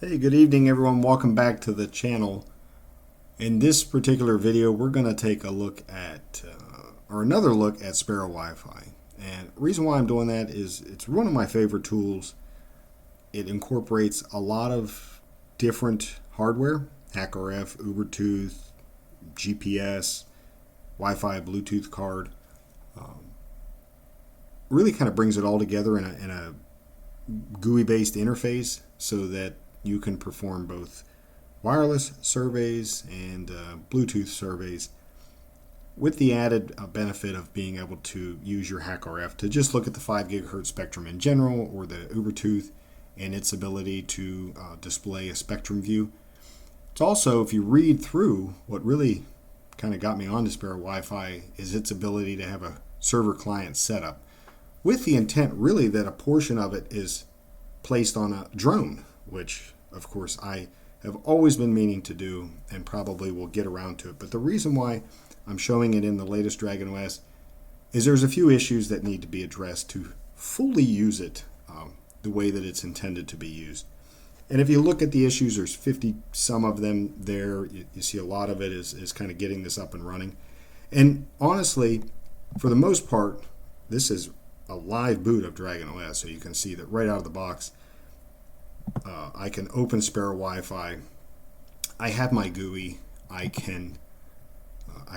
Hey, good evening everyone. Welcome back to the channel. In this particular video, we're going to take a look at, another look at Sparrow-WiFi. And the reason why I'm doing that is it's one of my favorite tools. It incorporates a lot of different hardware, HackRF, Ubertooth, GPS, Wi-Fi, Bluetooth card. Really kind of brings it all together in a GUI-based interface so that you can perform both wireless surveys and Bluetooth surveys with the added benefit of being able to use your HackRF to just look at the 5 gigahertz spectrum in general, or the Ubertooth and its ability to display a spectrum view. It's also, if you read through, what really kind of got me onto Sparrow-WiFi is its ability to have a server client setup, with the intent really that a portion of it is placed on a drone, which of course I have always been meaning to do and probably will get around to it. But the reason why I'm showing it in the latest DragonOS is there's a few issues that need to be addressed to fully use it the way that it's intended to be used. And if you look at the issues, there's 50 some of them there. You see a lot of it is kind of getting this up and running. And honestly, for the most part, this is a live boot of DragonOS, so you can see that right out of the box I can open Sparrow-WiFi. I have my GUI. I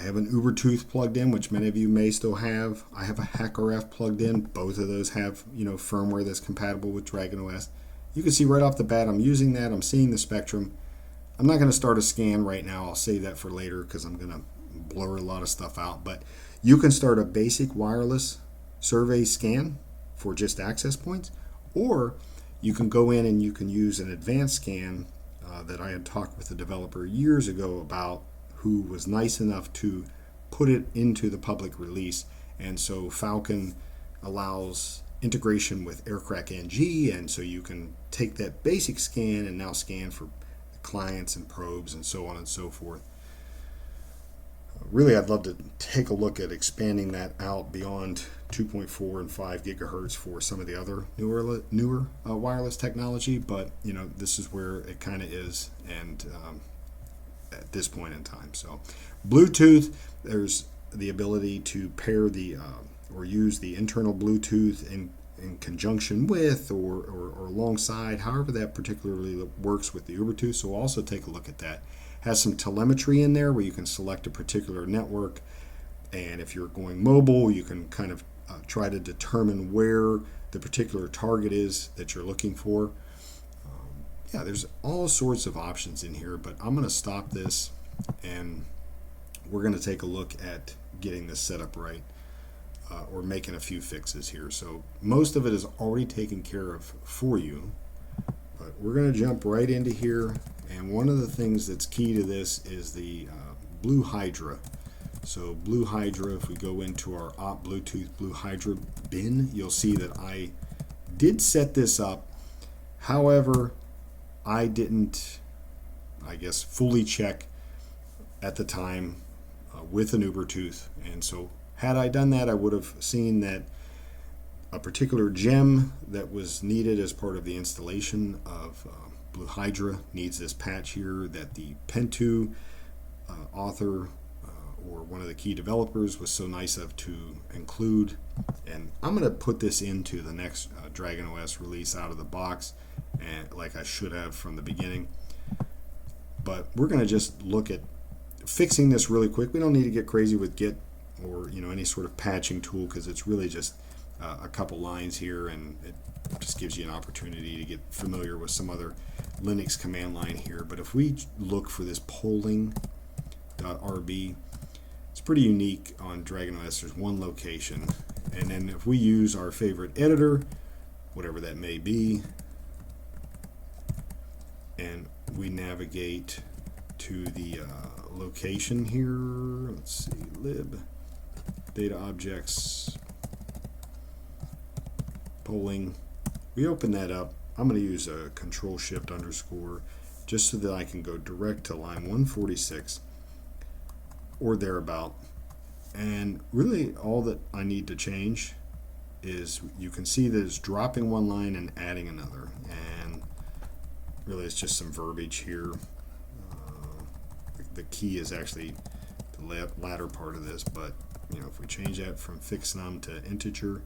have an Ubertooth plugged in, which many of you may still have. I have a HackRF plugged in. Both of those have firmware that's compatible with DragonOS. You can see right off the bat I'm using that. I'm seeing the spectrum. I'm not going to start a scan right now. I'll save that for later because I'm going to blur a lot of stuff out. But you can start a basic wireless survey scan for just access points, or you can go in and you can use an advanced scan that I had talked with a developer years ago about, who was nice enough to put it into the public release. And so Falcon allows integration with Aircrack-ng, and so you can take that basic scan and now scan for clients and probes and so on and so forth. Really, I'd love to take a look at expanding that out beyond 2.4 and 5 gigahertz for some of the other newer wireless technology, but this is where it kind of is, and at this point in time. So Bluetooth, there's the ability to pair the or use the internal Bluetooth in conjunction with or alongside, however that particularly works with the Ubertooth. So we'll also take a look at that. Has some telemetry in there where you can select a particular network, and if you're going mobile, you can kind of try to determine where the particular target is that you're looking for. Yeah, there's all sorts of options in here, but I'm going to stop this and we're going to take a look at getting this set up right, or making a few fixes here. So most of it is already taken care of for you, but we're going to jump right into here. And one of the things that's key to this is the Blue Hydra. So Blue Hydra, if we go into our op Bluetooth Blue Hydra bin, you'll see that I did set this up. However, I didn't, fully check at the time with an Ubertooth. And so had I done that, I would have seen that a particular gem that was needed as part of the installation of Blue Hydra needs this patch here that the Pentu author or one of the key developers was so nice of to include. And I'm going to put this into the next DragonOS release out of the box, and like I should have from the beginning. But we're going to just look at fixing this really quick. We don't need to get crazy with Git or any sort of patching tool, because it's really just a couple lines here, and it just gives you an opportunity to get familiar with some other Linux command line here. But if we look for this polling.rb, it's pretty unique on DragonOS. There's one location, and then if we use our favorite editor, whatever that may be, and we navigate to the location here, let's see, lib data objects polling, we open that up. I'm going to use a Control-Shift_, just so that I can go direct to line 146 or thereabout. And really all that I need to change is, you can see that it's dropping one line and adding another. And really it's just some verbiage here. The key is actually the latter part of this, but you know, if we change that from fixed num to integer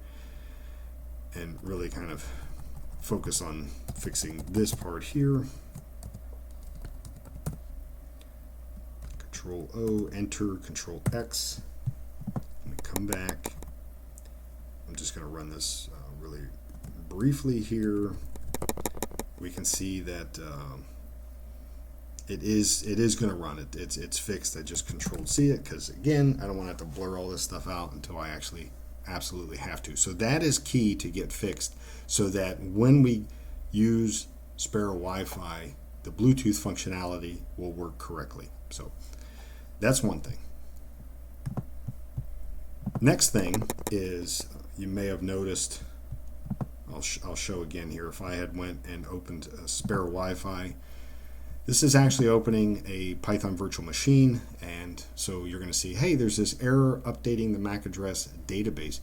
and really kind of focus on fixing this part here, Control O, enter, Control X, and we come back. I'm just going to run this really briefly here. We can see that it is going to run. It's fixed. I just Control C it because, again, I don't want to have to blur all this stuff out until I actually absolutely have to. So that is key to get fixed, so that when we use Sparrow-WiFi, the Bluetooth functionality will work correctly. So that's one thing. Next thing is, you may have noticed, I'll show again here, if I had went and opened Sparrow-WiFi, this is actually opening a Python virtual machine, and so you're going to see, hey, there's this error updating the MAC address database.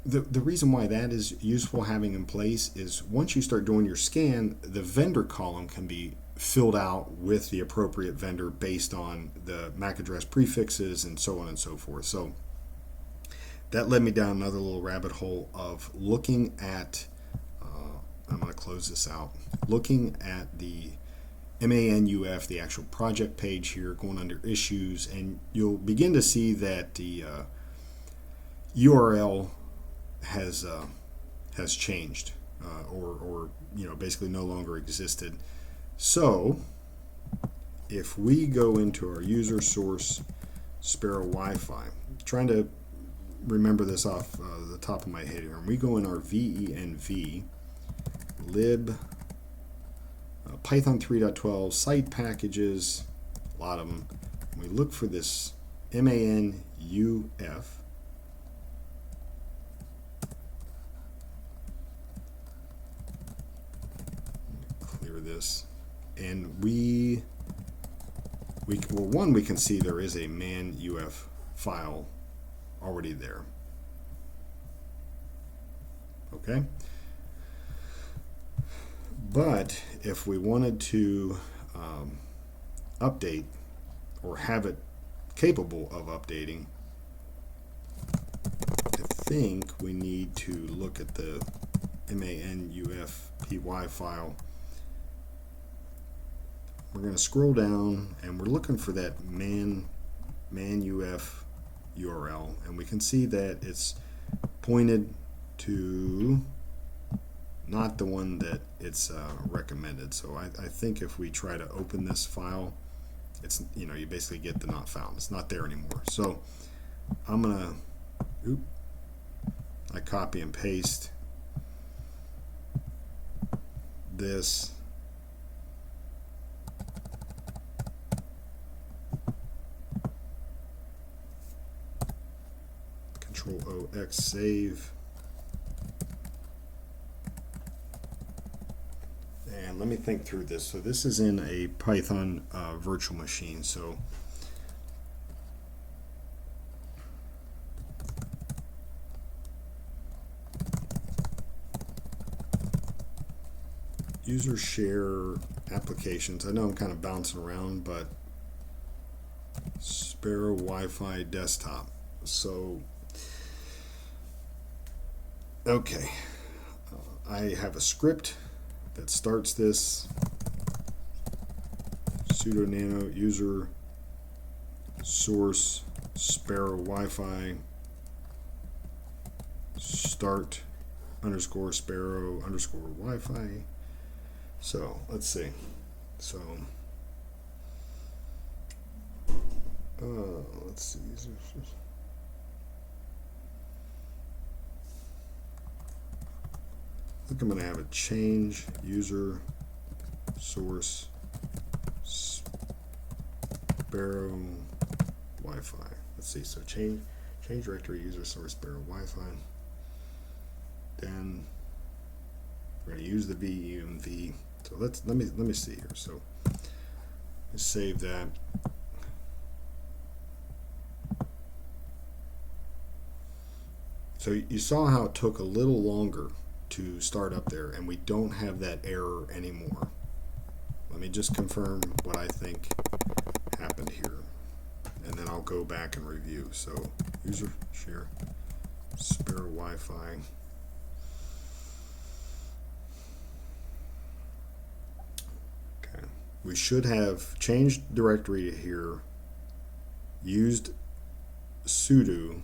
The reason why that is useful having in place is once you start doing your scan, the vendor column can be filled out with the appropriate vendor based on the MAC address prefixes and so on and so forth. So that led me down another little rabbit hole of looking at, I'm going to close this out, looking at the MANUF, the actual project page here, going under issues, and you'll begin to see that the URL has changed, or you know, basically no longer existed. So if we go into our user source Sparrow-WiFi, trying to remember this off the top of my head here, and we go in our venv lib Python 3.12 site packages, a lot of them. We look for this MANUF, clear this, and we can see there is a manuf file already there. Okay. But if we wanted to update or have it capable of updating, I think we need to look at the manufpy file. We're going to scroll down and we're looking for that manuf URL, and we can see that it's pointed to not the one that it's recommended. So I think if we try to open this file, it's, you know, you basically get the not found. It's not there anymore. So I'm gonna, I copy and paste this. Control O X save. And let me think through this. So this is in a Python virtual machine. So user share applications. I know I'm kind of bouncing around, but Sparrow-WiFi desktop. So okay, I have a script that starts this sudo nano user source Sparrow-WiFi start underscore Sparrow underscore Wi-Fi. So let's see. So let's see. I think I'm going to have a change user source Sparrow-WiFi. Let's see. So change directory user source Sparrow-WiFi. Then we're going to use the venv. So let me see here. So let's save that. So you saw how it took a little longer to start up there, and we don't have that error anymore. let me just confirm what I think happened here, and then I'll go back and review. So user share Sparrow-WiFi. Okay, we should have changed directory here, used sudo,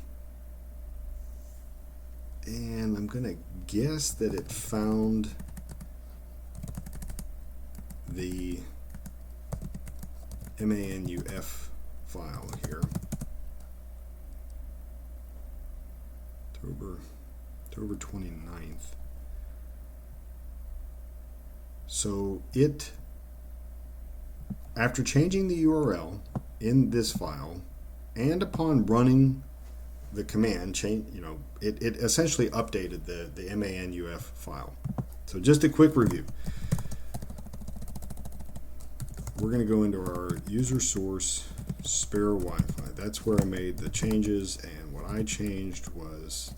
and I'm gonna guess that it found the manuf file here. October 29th. So it, after changing the URL in this file, and upon running the command, it essentially updated the manuf file. So just a quick review. We're going to go into our user source Sparrow-WiFi. That's where I made the changes, and what I changed was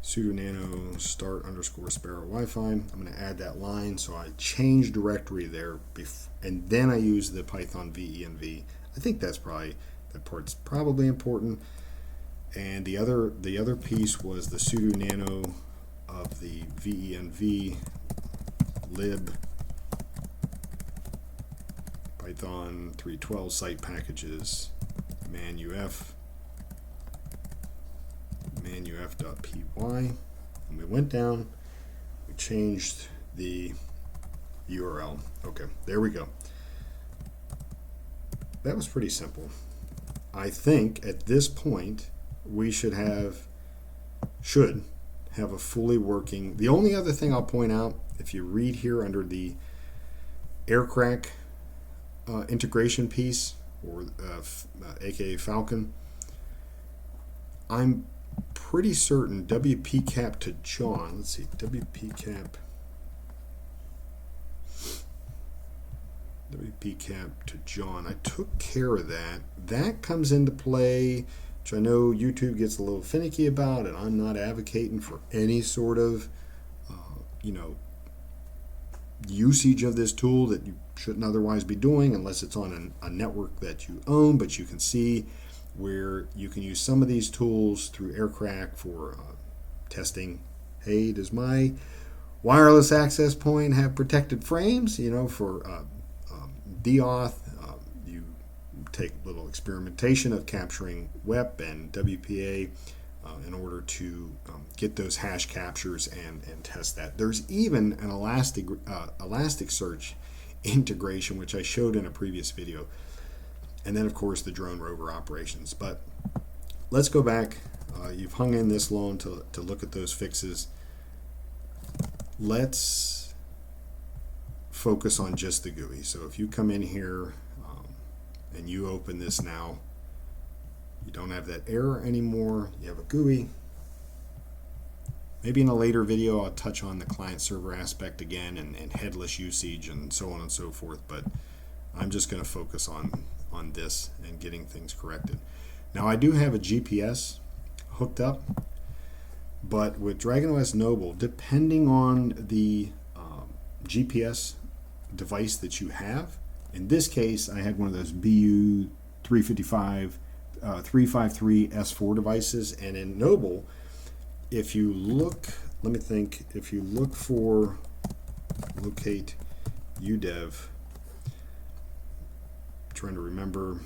sudo nano start _Sparrow-WiFi. I'm going to add that line, so I changed directory there, and then I use the Python venv. I think that part's probably important. And the other piece was the sudo nano of the venv lib Python 3.12 site packages manuf.py, and we went down, we changed the URL. Okay, there we go. That was pretty simple. I think at this point we should have a fully working. The only other thing I'll point out, if you read here under the Aircrack integration piece, or aka Falcon, I'm pretty certain wp-cap to John, let's see, wp-cap to John, I took care of that. That comes into play, which I know YouTube gets a little finicky about, and I'm not advocating for any sort of usage of this tool that you shouldn't otherwise be doing unless it's on a network that you own. But you can see where you can use some of these tools through Aircrack for testing. Hey, does my wireless access point have protected frames? For deauth, you take a little experimentation of capturing WEP and WPA in order to get those hash captures and test that. There's even an Elasticsearch integration, which I showed in a previous video. And then, of course, the drone rover operations. But let's go back. You've hung in this long to look at those fixes. Let's focus on just the GUI. So if you come in here and you open this now, you don't have that error anymore. You have a GUI. Maybe in a later video I'll touch on the client-server aspect again, and headless usage and so on and so forth, but I'm just going to focus on this and getting things corrected. Now I do have a GPS hooked up, but with DragonOS Noble, depending on the GPS device that you have, in this case I had one of those BU 353 S4 devices, and in Noble, if you look, if you look for locate udev, trying to remember,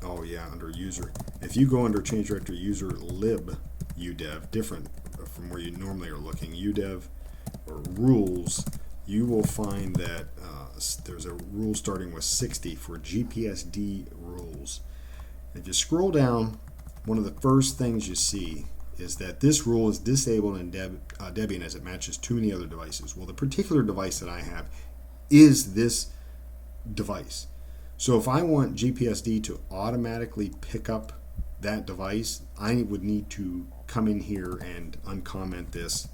oh yeah, under user, if you go under change directory user lib udev, different from where you normally are looking, udev or rules, you will find that there's a rule starting with 60 for GPSD rules. If you scroll down, one of the first things you see is that this rule is disabled in Debian as it matches too many other devices. Well, the particular device that I have is this device. So if I want GPSD to automatically pick up that device, I would need to come in here and uncomment this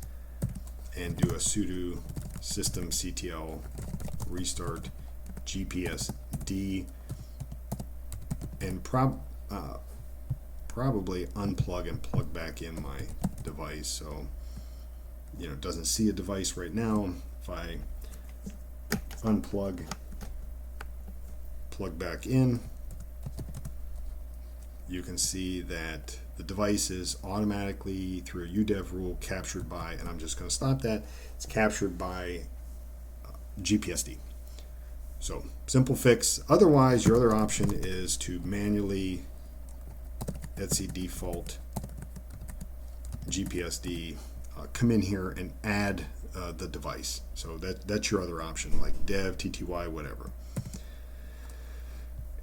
and do a sudo systemctl restart GPSD and probably unplug and plug back in my device. So it doesn't see a device right now. If I unplug, plug back in, you can see that the device is automatically, through a UDEV rule, captured by, and I'm just going to stop that, it's captured by GPSD. So simple fix. Otherwise, your other option is to manually etc default GPSD, come in here and add the device. So that's your other option, like dev, TTY, whatever.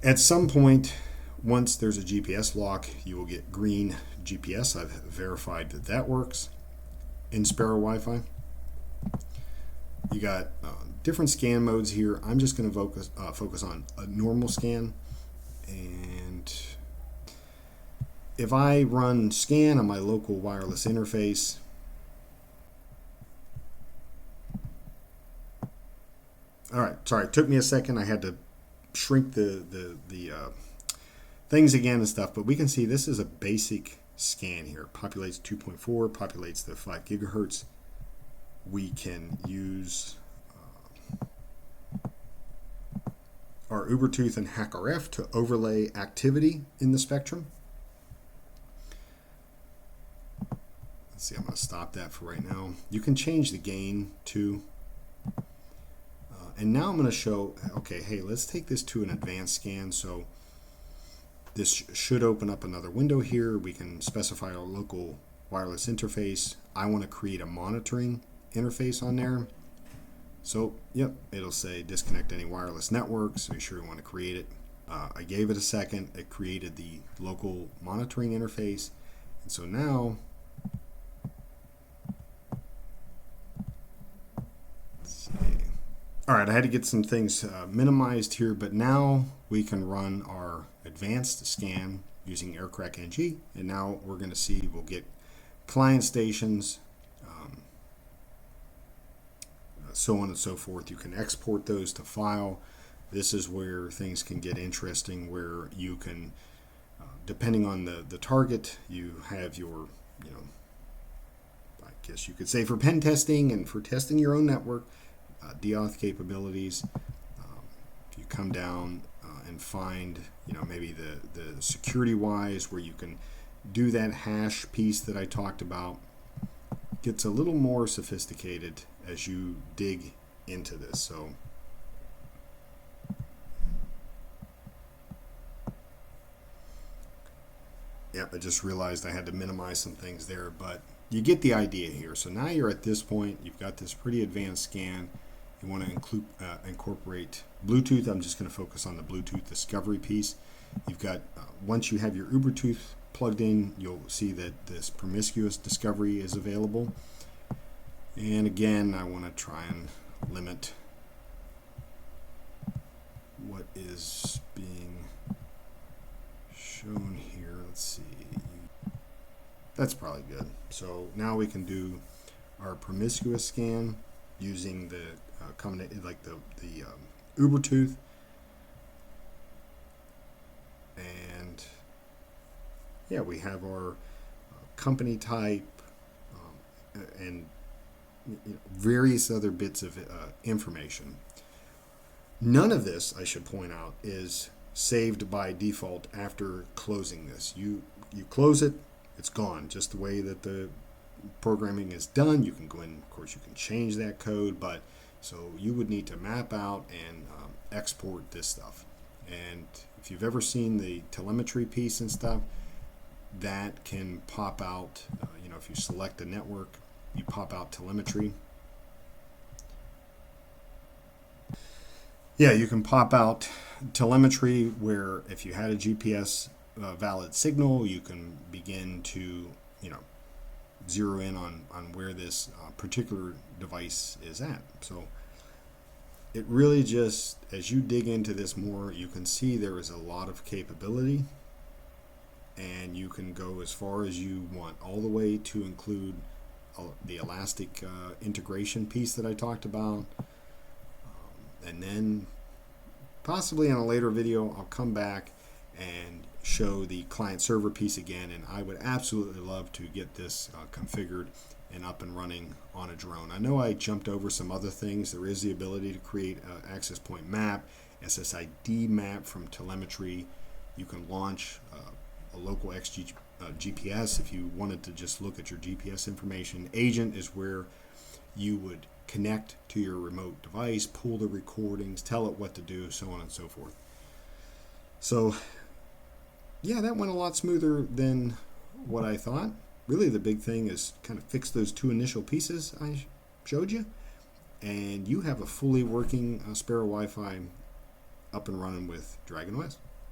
At some point, once there's a GPS lock, you will get green GPS. I've verified that that works in Sparrow-WiFi. You got different scan modes here. I'm just going to focus on a normal scan. And if I run scan on my local wireless interface, all right, sorry, it took me a second. I had to shrink the things again and stuff, but we can see this is a basic scan here. Populates 2.4, populates the 5 gigahertz. We can use our Ubertooth and HackRF to overlay activity in the spectrum. Let's see, I'm going to stop that for right now. You can change the gain too. And now I'm going to show, okay, hey, let's take this to an advanced scan. So this should open up another window here. We can specify our local wireless interface. I want to create a monitoring interface on there. So, yep, it'll say disconnect any wireless network. So be sure you want to create it. I gave it a second. It created the local monitoring interface. And so now, let's see. All right, I had to get some things minimized here, but now we can run our advanced scan using Aircrack-ng, and now we're going to see, we'll get client stations, so on and so forth. You can export those to file. This is where things can get interesting, where you can, depending on the target, you have your, I guess you could say for pen testing and for testing your own network, deauth capabilities. If you come down and find, maybe the security-wise, where you can do that hash piece that I talked about, gets a little more sophisticated as you dig into this. So yeah, I just realized I had to minimize some things there, but you get the idea here. So now you're at this point, you've got this pretty advanced scan. You want to incorporate Bluetooth. I'm just going to focus on the Bluetooth discovery piece. You've got, once you have your Ubertooth plugged in, you'll see that this promiscuous discovery is available. And again, I want to try and limit what is being shown here. Let's see. That's probably good. So now we can do our promiscuous scan using the like the Ubertooth, and yeah, we have our company type and various other bits of information. None of this, I should point out, is saved by default after closing this. You close it, it's gone. Just the way that the programming is done. You can go in, of course, you can change that code, but so you would need to map out and export this stuff. And if you've ever seen the telemetry piece and stuff, that can pop out, if you select a network, you pop out telemetry. Yeah, you can pop out telemetry where if you had a GPS valid signal, you can begin to, zero in on where this particular device is at. So it really just, as you dig into this more, you can see there is a lot of capability, and you can go as far as you want, all the way to include the elastic integration piece that I talked about. And then possibly in a later video, I'll come back and show the client server piece again, and I would absolutely love to get this configured and up and running on a drone. I know I jumped over some other things. There is the ability to create an access point map, SSID map from telemetry. You can launch a local GPS if you wanted to just look at your GPS information. Agent is where you would connect to your remote device, pull the recordings, tell it what to do, so on and so forth. So yeah, that went a lot smoother than what I thought. Really, the big thing is kind of fix those two initial pieces I showed you, and you have a fully working Sparrow-WiFi up and running with DragonOS.